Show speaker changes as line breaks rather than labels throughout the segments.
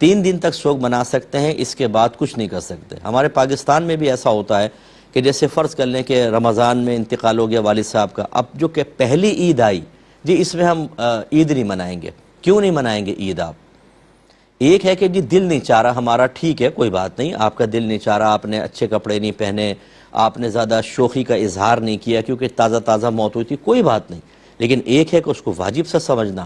3 دن تک سوگ منا سکتے ہیں، اس کے بعد کچھ نہیں کر سکتے۔ ہمارے پاکستان میں بھی ایسا ہوتا ہے کہ جیسے فرض کر لیں کہ رمضان میں انتقال ہو گیا والد صاحب کا، اب جو کہ پہلی عید آئی، جی اس میں ہم عید نہیں منائیں گے۔ کیوں نہیں منائیں گے عید آپ؟ ایک ہے کہ جی دل نہیں چاہ رہا ہمارا، ٹھیک ہے کوئی بات نہیں، آپ کا دل نہیں چاہ رہا، آپ نے اچھے کپڑے نہیں پہنے، آپ نے زیادہ شوخی کا اظہار نہیں کیا کیونکہ تازہ تازہ موت ہوئی تھی، کوئی بات نہیں۔ لیکن ایک ہے کہ اس کو واجب سے سمجھنا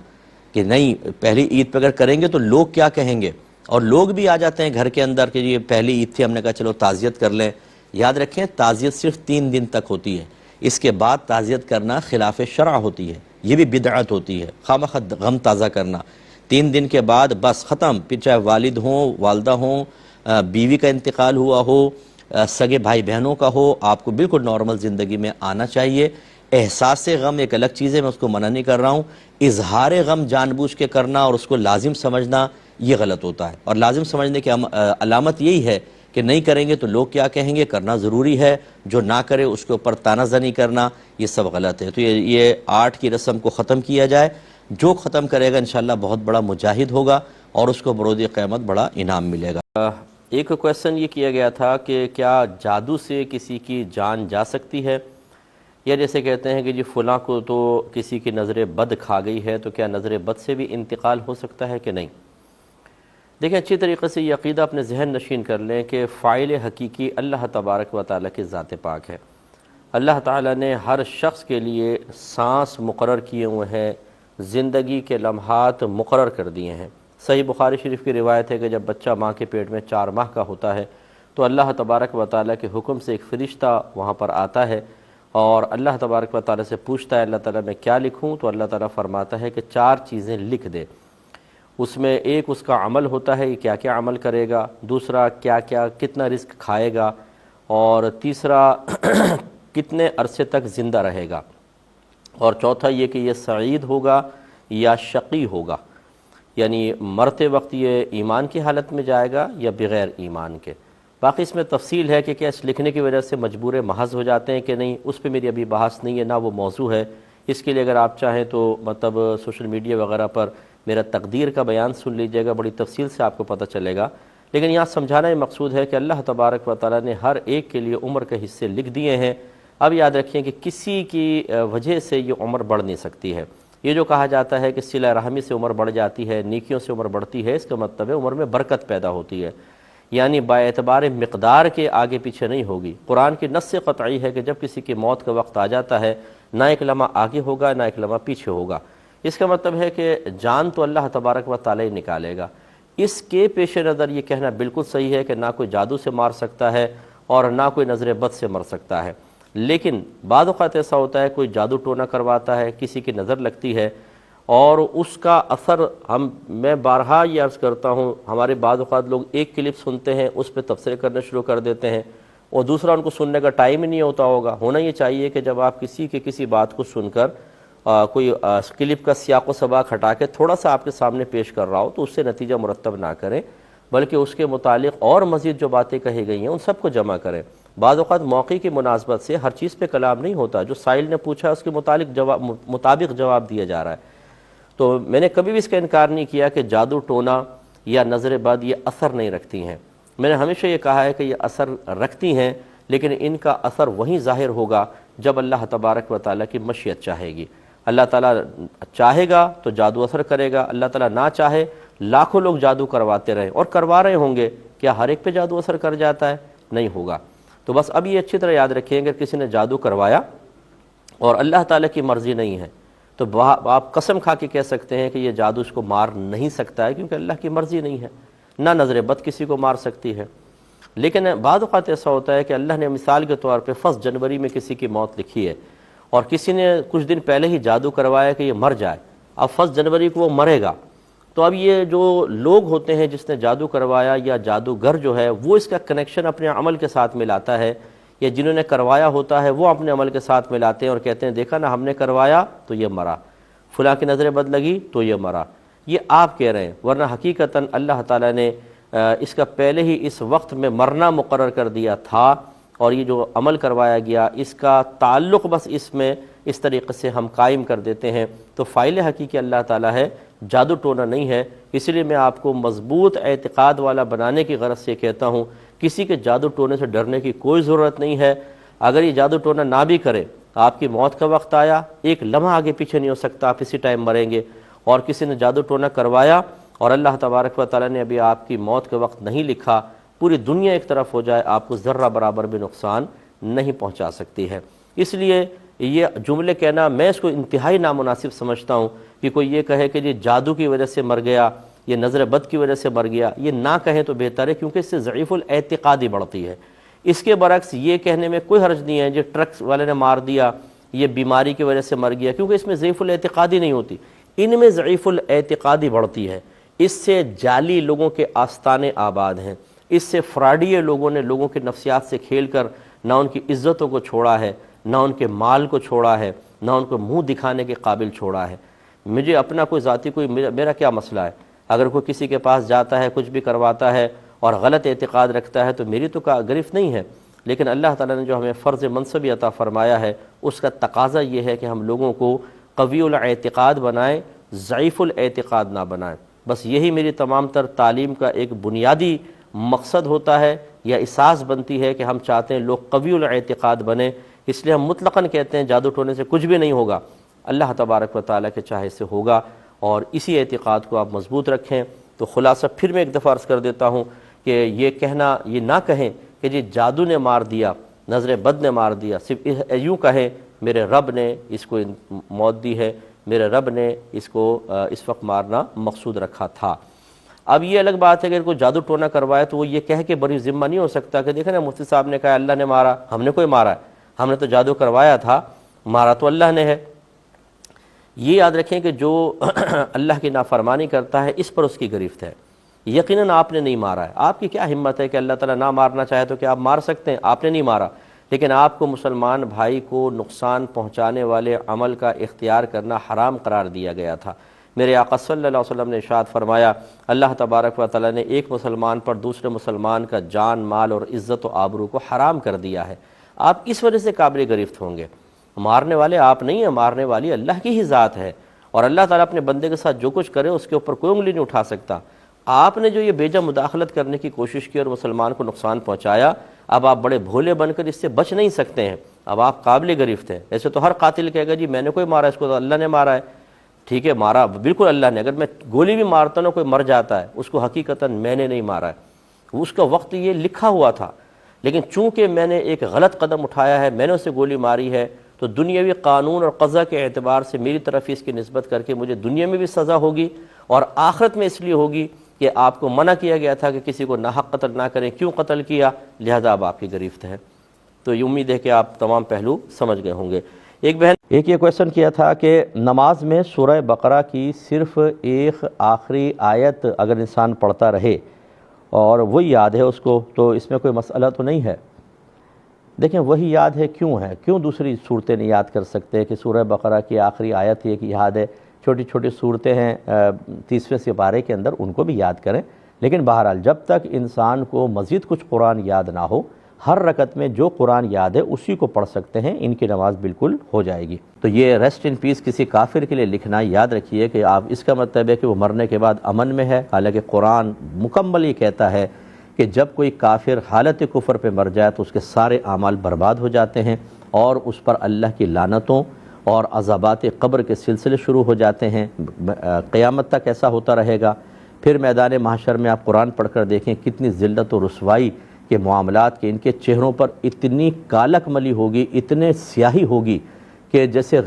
کہ نہیں، پہلی عید پہ اگر کریں گے تو لوگ کیا کہیں گے، اور لوگ بھی آ جاتے ہیں گھر کے اندر کہ یہ پہلی عید تھی، ہم نے کہا چلو تعزیت کر لیں۔ یاد رکھیں تعزیت صرف 3 دن تک ہوتی ہے، اس کے بعد تعزیت کرنا خلاف شرع ہوتی ہے، یہ بھی بدعت ہوتی ہے، خامخواہ غم تازہ کرنا۔ 3 دن کے بعد بس ختم، پھر چاہے والد ہوں، والدہ ہوں، بیوی کا انتقال ہوا ہو، سگے بھائی بہنوں کا ہو، آپ کو بالکل نارمل زندگی میں آنا چاہیے۔ احساس غم ایک الگ چیز ہے، میں اس کو منع نہیں کر رہا ہوں، اظہار غم جان بوجھ کے کرنا اور اس کو لازم سمجھنا یہ غلط ہوتا ہے، اور لازم سمجھنے کی علامت یہی ہے کہ نہیں کریں گے تو لوگ کیا کہیں گے، کرنا ضروری ہے، جو نہ کرے اس کے اوپر طعنہ زنی کرنا یہ سب غلط ہے۔ تو یہ 8 کی رسم کو ختم کیا جائے، جو ختم کرے گا انشاءاللہ بہت بڑا مجاہد ہوگا اور اس کو بروز قیامت بڑا انعام ملے گا۔ ایک کویسچن یہ کیا گیا تھا کہ کیا جادو سے کسی کی جان جا سکتی ہے، یا جیسے کہتے ہیں کہ جی فلاں کو تو کسی کی نظر بد کھا گئی ہے، تو کیا نظر بد سے بھی انتقال ہو سکتا ہے کہ نہیں؟ دیکھیں اچھی طریقے سے یہ عقیدہ اپنے ذہن نشین کر لیں کہ فاعل حقیقی اللہ تبارک و تعالیٰ کی ذات پاک ہے۔ اللہ تعالیٰ نے ہر شخص کے لیے سانس مقرر کیے ہوئے ہیں، زندگی کے لمحات مقرر کر دیے ہیں۔ صحیح بخاری شریف کی روایت ہے کہ جب بچہ ماں کے پیٹ میں 4 ماہ کا ہوتا ہے تو اللہ تبارک و تعالیٰ کے حکم سے ایک فرشتہ وہاں پر آتا ہے اور اللہ تبارک و تعالیٰ سے پوچھتا ہے اللہ تعالیٰ میں کیا لکھوں، تو اللہ تعالیٰ فرماتا ہے کہ 4 چیزیں لکھ دے۔ اس میں ایک اس کا عمل ہوتا ہے، کیا کیا عمل کرے گا، دوسرا کیا کیا کتنا رزق کھائے گا، اور تیسرا کتنے عرصے تک زندہ رہے گا، اور چوتھا یہ کہ یہ سعید ہوگا یا شقی ہوگا، یعنی مرتے وقت یہ ایمان کی حالت میں جائے گا یا بغیر ایمان کے۔ باقی اس میں تفصیل ہے کہ کیا اس لکھنے کی وجہ سے مجبور محض ہو جاتے ہیں کہ نہیں، اس پہ میری ابھی بحث نہیں ہے، نہ وہ موضوع ہے۔ اس کے لیے اگر آپ چاہیں تو مطلب سوشل میڈیا وغیرہ پر میرا تقدیر کا بیان سن لیجئے گا، بڑی تفصیل سے آپ کو پتہ چلے گا۔ لیکن یہاں سمجھانا یہ مقصود ہے کہ اللہ تبارک و تعالیٰ نے ہر ایک کے لیے عمر کے حصے لکھ دیے ہیں۔ اب یاد رکھیں کہ کسی کی وجہ سے یہ عمر بڑھ نہیں سکتی ہے۔ یہ جو کہا جاتا ہے کہ صلہ رحمی سے عمر بڑھ جاتی ہے، نیکیوں سے عمر بڑھتی ہے، اس کا مطلب ہے عمر میں برکت پیدا ہوتی ہے، یعنی با اعتبار مقدار کے آگے پیچھے نہیں ہوگی۔ قرآن کی نص قطعی ہے کہ جب کسی کی موت کا وقت آ جاتا ہے، نہ ایک لمحہ آگے ہوگا نہ ایک لمحہ پیچھے ہوگا۔ اس کا مطلب ہے کہ جان تو اللہ تبارک و تعالی نکالے گا۔ اس کے پیش نظر یہ کہنا بالکل صحیح ہے کہ نہ کوئی جادو سے مار سکتا ہے اور نہ کوئی نظر بد سے مر سکتا ہے، لیکن بعض اوقات ایسا ہوتا ہے کوئی جادو ٹونا کرواتا ہے، کسی کی نظر لگتی ہے اور اس کا اثر میں بارہا یہ عرض کرتا ہوں، ہمارے بعض اوقات لوگ ایک کلپ سنتے ہیں، اس پہ تبصرے کرنا شروع کر دیتے ہیں اور دوسرا ان کو سننے کا ٹائم ہی نہیں ہوتا ہوگا۔ ہونا یہ چاہیے کہ جب آپ کسی بات کو سن کر کوئی کلپ کا سیاق و سباق ہٹا کے تھوڑا سا آپ کے سامنے پیش کر رہا ہو تو اس سے نتیجہ مرتب نہ کریں، بلکہ اس کے متعلق اور مزید جو باتیں کہی گئی ہیں ان سب کو جمع کریں۔ بعض اوقات موقع کی مناسبت سے ہر چیز پہ کلام نہیں ہوتا، جو سائل نے پوچھا اس کے مطابق جواب دیا جا رہا ہے۔ تو میں نے کبھی بھی اس کا انکار نہیں کیا کہ جادو ٹونا یا نظر بد یہ اثر نہیں رکھتی ہیں۔ میں نے ہمیشہ یہ کہا ہے کہ یہ اثر رکھتی ہیں، لیکن ان کا اثر وہیں ظاہر ہوگا جب اللہ تبارک و تعالیٰ کی مشیت چاہے گی۔ اللہ تعالیٰ چاہے گا تو جادو اثر کرے گا، اللہ تعالیٰ نہ چاہے لاکھوں لوگ جادو کرواتے رہیں اور کروا رہے ہوں گے، کیا ہر ایک پہ جادو اثر کر جاتا ہے؟ نہیں ہوگا۔ تو بس اب یہ اچھی طرح یاد رکھیں، اگر کسی نے جادو کروایا اور اللہ تعالیٰ کی مرضی نہیں ہے تو آپ قسم کھا کے کہہ سکتے ہیں کہ یہ جادو اس کو مار نہیں سکتا ہے، کیونکہ اللہ کی مرضی نہیں ہے۔ نہ نظر بد کسی کو مار سکتی ہے، لیکن بعض اوقات ایسا ہوتا ہے کہ اللہ نے مثال کے طور پہ 1 جنوری میں کسی کی موت لکھی ہے اور کسی نے کچھ دن پہلے ہی جادو کروایا کہ یہ مر جائے، اب 1 جنوری کو وہ مرے گا۔ تو اب یہ جو لوگ ہوتے ہیں جس نے جادو کروایا یا جادوگر جو ہے وہ اس کا کنیکشن اپنے عمل کے ساتھ ملاتا ہے، یا جنہوں نے کروایا ہوتا ہے وہ اپنے عمل کے ساتھ ملاتے ہیں اور کہتے ہیں دیکھا نا ہم نے کروایا تو یہ مرا، فلاں کی نظر بد لگی تو یہ مرا۔ یہ آپ کہہ رہے ہیں، ورنہ حقیقتاً اللہ تعالیٰ نے اس کا پہلے ہی اس وقت میں مرنا مقرر کر دیا تھا، اور یہ جو عمل کروایا گیا اس کا تعلق بس اس میں اس طریقے سے ہم قائم کر دیتے ہیں۔ تو فاعل حقیقی اللہ تعالیٰ ہے جادو ٹونا نہیں ہے۔ اسی لیے میں آپ کو مضبوط اعتقاد والا بنانے کی غرض سے کہتا ہوں، کسی کے جادو ٹونے سے ڈرنے کی کوئی ضرورت نہیں ہے۔ اگر یہ جادو ٹونا نہ بھی کرے، آپ کی موت کا وقت آیا، ایک لمحہ آگے پیچھے نہیں ہو سکتا، آپ اسی ٹائم مریں گے۔ اور کسی نے جادو ٹونا کروایا اور اللہ تبارک و تعالیٰ نے ابھی آپ کی موت کا وقت نہیں لکھا، پوری دنیا ایک طرف ہو جائے، آپ کو ذرہ برابر بھی نقصان نہیں پہنچا سکتی ہے۔ اس لیے یہ جملے کہنا میں اس کو انتہائی نامناسب سمجھتا ہوں کہ کوئی یہ کہے کہ یہ جادو کی وجہ سے مر گیا، یہ نظر بد کی وجہ سے مر گیا، یہ نہ کہیں تو بہتر ہے، کیونکہ اس سے ضعیف الاعتقادی بڑھتی ہے۔ اس کے برعکس یہ کہنے میں کوئی حرج نہیں ہے جو ٹرک والے نے مار دیا، یہ بیماری کی وجہ سے مر گیا، کیونکہ اس میں ضعیف الاعتقادی نہیں ہوتی، ان میں ضعیف الاعتقادی بڑھتی ہے۔ اس سے جعلی لوگوں کے آستانے آباد ہیں، اس سے فراڈیے لوگوں نے لوگوں کے نفسیات سے کھیل کر نہ ان کی عزتوں کو چھوڑا ہے، نہ ان کے مال کو چھوڑا ہے، نہ ان کو منہ دکھانے کے قابل چھوڑا ہے۔ مجھے اپنا کوئی ذاتی میرا کیا مسئلہ ہے؟ اگر کوئی کسی کے پاس جاتا ہے، کچھ بھی کرواتا ہے اور غلط اعتقاد رکھتا ہے تو میری تو گرفت نہیں ہے، لیکن اللہ تعالیٰ نے جو ہمیں فرض منصبی عطا فرمایا ہے اس کا تقاضا یہ ہے کہ ہم لوگوں کو قوی الاعتقاد بنائیں، ضعیف الاعتقاد نہ بنائیں۔ بس یہی میری تمام تر تعلیم کا ایک بنیادی مقصد ہوتا ہے یا اساس بنتی ہے کہ ہم چاہتے ہیں لوگ قوی الاعتقاد بنیں۔ اس لیے ہم مطلقاً کہتے ہیں جادو ٹونے سے کچھ بھی نہیں ہوگا، اللہ تبارک و تعالیٰ کے چاہے سے ہوگا، اور اسی اعتقاد کو آپ مضبوط رکھیں۔ تو خلاصہ پھر میں ایک دفعہ عرض کر دیتا ہوں کہ یہ کہنا، یہ نہ کہیں کہ جی جادو نے مار دیا، نظر بد نے مار دیا، صرف یوں کہیں میرے رب نے اس کو موت دی ہے، میرے رب نے اس کو اس وقت مارنا مقصود رکھا تھا۔ اب یہ الگ بات ہے کہ اگر کوئی جادو ٹونا کروائے تو وہ یہ کہہ کے بری ذمہ نہیں ہو سکتا کہ دیکھیں نا مفتی صاحب نے کہا اللہ نے مارا، ہم نے کوئی مارا ہے، ہم نے تو جادو کروایا تھا، مارا تو اللہ نے ہے۔ یہ یاد رکھیں کہ جو اللہ کی نافرمانی کرتا ہے اس پر اس کی گرفت ہے۔ یقیناً آپ نے نہیں مارا ہے، آپ کی کیا ہمت ہے کہ اللہ تعالیٰ نہ مارنا چاہے تو کیا آپ مار سکتے ہیں؟ آپ نے نہیں مارا، لیکن آپ کو مسلمان بھائی کو نقصان پہنچانے والے عمل کا اختیار کرنا حرام قرار دیا گیا تھا۔ میرے آقا صلی اللہ علیہ وسلم نے ارشاد فرمایا، اللہ تبارک و تعالیٰ نے ایک مسلمان پر دوسرے مسلمان کا جان، مال اور عزت و آبرو کو حرام کر دیا ہے۔ آپ اس وجہ سے قابل گرفت ہوں گے، مارنے والے آپ نہیں ہیں، مارنے والی اللہ کی ہی ذات ہے، اور اللہ تعالیٰ اپنے بندے کے ساتھ جو کچھ کرے اس کے اوپر کوئی انگلی نہیں اٹھا سکتا۔ آپ نے جو یہ بیجا مداخلت کرنے کی کوشش کی اور مسلمان کو نقصان پہنچایا، اب آپ بڑے بھولے بن کر اس سے بچ نہیں سکتے ہیں، اب آپ قابل گرفت ہیں۔ ایسے تو ہر قاتل کہے گا جی میں نے کوئی مارا، اس کو تو اللہ نے مارا ہے۔ ٹھیک ہے، مارا بالکل اللہ نے، اگر میں گولی بھی مارتا ہوں کوئی مر جاتا ہے، اس کو حقیقتاً میں نے نہیں مارا ہے، اس کا وقت یہ لکھا ہوا تھا، لیکن چونکہ میں نے ایک غلط قدم اٹھایا ہے، میں نے اسے گولی ماری ہے، تو دنیاوی قانون اور قضا کے اعتبار سے میری طرف اس کی نسبت کر کے مجھے دنیا میں بھی سزا ہوگی اور آخرت میں اس لیے ہوگی کہ آپ کو منع کیا گیا تھا کہ کسی کو ناحق قتل نہ کریں، کیوں قتل کیا، لہذا اب آپ کی گرفت ہے۔ تو یہ امید ہے کہ آپ تمام پہلو سمجھ گئے ہوں گے۔ ایک یہ کویشچن کیا تھا کہ نماز میں سورہ بقرہ کی صرف ایک آخری آیت اگر انسان پڑھتا رہے اور وہی یاد ہے اس کو تو اس میں کوئی مسئلہ تو نہیں ہے؟ دیکھیں وہی یاد ہے کیوں دوسری صورتیں نہیں یاد کر سکتے کہ سورہ بقرہ کی آخری آیت ایک یاد ہے، چھوٹی چھوٹی صورتیں ہیں 30ویں سپارے کے اندر، ان کو بھی یاد کریں، لیکن بہرحال جب تک انسان کو مزید کچھ قرآن یاد نہ ہو، ہر رکعت میں جو قرآن یاد ہے اسی کو پڑھ سکتے ہیں، ان کی نماز بالکل ہو جائے گی۔ تو یہ ریسٹ ان پیس کسی کافر کے لیے لکھنا، یاد رکھیے کہ آپ اس کا مطلب ہے کہ وہ مرنے کے بعد امن میں ہے، حالانکہ قرآن مکمل یہ کہتا ہے کہ جب کوئی کافر حالت کفر پہ مر جائے تو اس کے سارے اعمال برباد ہو جاتے ہیں اور اس پر اللہ کی لعنتوں اور عذابات قبر کے سلسلے شروع ہو جاتے ہیں، قیامت تک ایسا ہوتا رہے گا۔ پھر میدان محشر میں آپ قرآن پڑھ کر دیکھیں کتنی ذلت و رسوائی کے معاملات کے ان کے چہروں پر اتنی کالک ملی ہوگی، اتنے سیاہی ہوگی کہ جیسے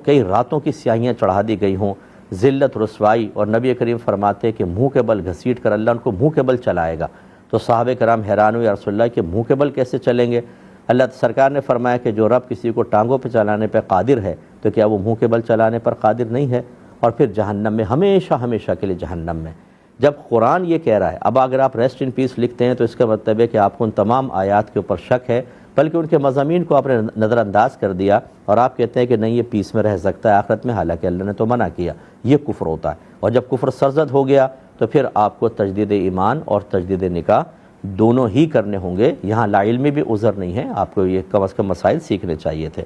کئی راتوں کی سیاہیاں چڑھا دی گئی ہوں، ذلت رسوائی، اور نبی کریم فرماتے کہ منہ کے بل گھسیٹ کر اللہ ان کو منہ کے بل چلائے گا۔ تو صحابہ کرام حیران ہوئے، یا رسول اللہ کہ منہ کے بل کیسے چلیں گے؟ اللہ سرکار نے فرمایا کہ جو رب کسی کو ٹانگوں پہ چلانے پہ قادر ہے تو کیا وہ منہ کے بل چلانے پر قادر نہیں ہے؟ اور پھر جہنم میں، ہمیشہ کے لیے جہنم میں۔ جب قرآن یہ کہہ رہا ہے، اب اگر آپ ریسٹ ان پیس لکھتے ہیں تو اس کا مطلب ہے کہ آپ کو ان تمام آیات کے اوپر شک ہے، بلکہ ان کے مضامین کو آپ نے نظر انداز کر دیا اور آپ کہتے ہیں کہ نہیں یہ پیس میں رہ سکتا ہے آخرت میں، حالانکہ اللہ نے تو منع کیا۔ یہ کفر ہوتا ہے، اور جب کفر سرزد ہو گیا تو پھر آپ کو تجدید ایمان اور تجدید نکاح دونوں ہی کرنے ہوں گے۔ یہاں لا علمی بھی عذر نہیں ہے، آپ کو یہ کم از کم مسائل سیکھنے چاہیے تھے۔